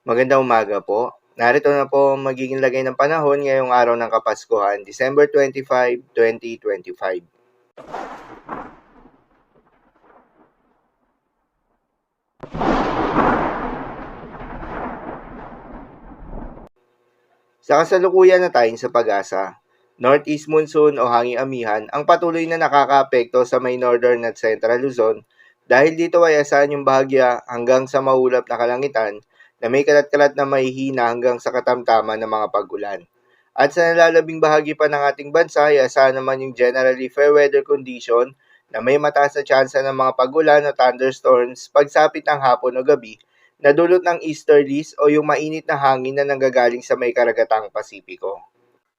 Magandang umaga po. Narito na po ang magiging lagay ng panahon ngayong araw ng Kapaskuhan, December 25, 2025. Sa kasalukuyan na tayo sa pag-asa, Northeast monsoon o hanging amihan ang patuloy na nakakaapekto sa may northern at central Luzon dahil dito ay asahan yung bahagya hanggang sa maulap na kalangitan na may kalat-kalat na mahihina hanggang sa katamtaman ng mga pag-ulan. At sa nalalabing bahagi pa ng ating bansa ay asahan naman yung generally fair weather condition na may mataas na tsansa ng mga pag-ulan o thunderstorms pagsapit ng hapon o gabi na dulot ng easterlies o yung mainit na hangin na nanggagaling sa may karagatang Pasipiko.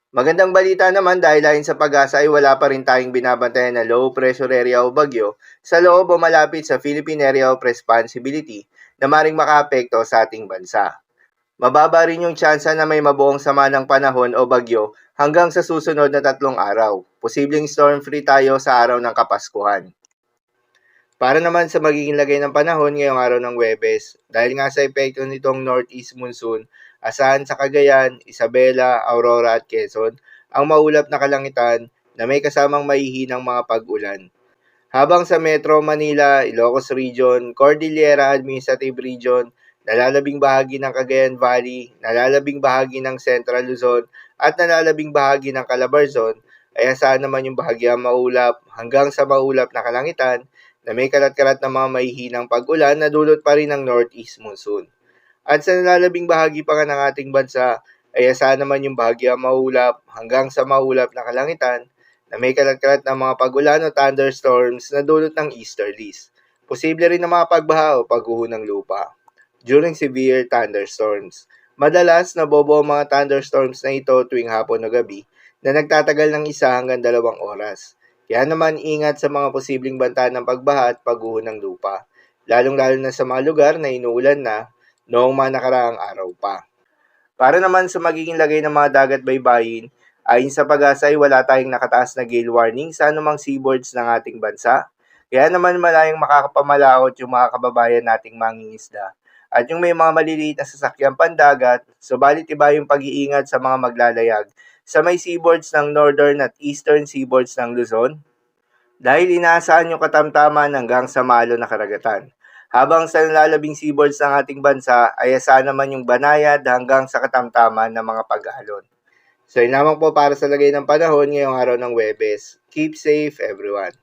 Magandang balita naman dahil ayon sa pag-asa ay wala pa rin tayong binabantayan na low pressure area o bagyo sa loob o malapit sa Philippine Area of Responsibility na maring makaapekto sa ating bansa. Mababa rin yung tsansa na may mabuong sama ng panahon o bagyo hanggang sa susunod na 3 araw. Posibleng storm-free tayo sa araw ng Kapaskuhan. Para naman sa magiging lagay ng panahon ngayong araw ng Huwebes, dahil nga sa epekto nitong northeast monsoon, asahan sa Cagayan, Isabela, Aurora at Quezon ang maulap na kalangitan na may kasamang mahihinang mga pag-ulan. Habang sa Metro Manila, Ilocos Region, Cordillera Administrative Region, nalalabing bahagi ng Cagayan Valley, nalalabing bahagi ng Central Luzon, at nalalabing bahagi ng Calabarzon, ay asahan naman yung bahagyang maulap hanggang sa maulap na kalangitan na may kalat-kalat na mga mahihinang pag-ulan na dulot pa rin ng northeast monsoon. At sa nalalabing bahagi pa nga ng ating bansa, ay asahan naman yung bahagyang maulap hanggang sa maulap na kalangitan na may kalat-kalat na mga pag-ulan o thunderstorms na dulot ng easterlies. Posible rin na mga pagbaha o pagguho ng lupa during severe thunderstorms. Madalas, nabobo ang mga thunderstorms na ito tuwing hapon o gabi na nagtatagal ng 1 hanggang 2 oras. Kaya naman ingat sa mga posibleng banta ng pagbaha at pagguho ng lupa, lalong-lalo na sa mga lugar na inuulan na noong mga nakaraang araw pa. Para naman sa magiging lagay ng mga dagat baybayin, ayon sa pag-asa ay wala tayong nakataas na gale warning sa anumang seaboards ng ating bansa. Kaya naman malayang makakapamalaot yung mga kababayan nating mangingisda. At yung may mga maliliit na sasakyang pandagat, subalit iba yung pag-iingat sa mga maglalayag sa may seaboards ng northern at eastern seaboards ng Luzon dahil inaasahan yung katamtaman hanggang sa malo na karagatan. Habang sa nalalabing seaboards ng ating bansa ay asahan naman yung banayad hanggang sa katamtaman ng mga pag-alon. So yun lamang po para sa lagay ng panahon ngayong araw ng Huwebes. Keep safe everyone.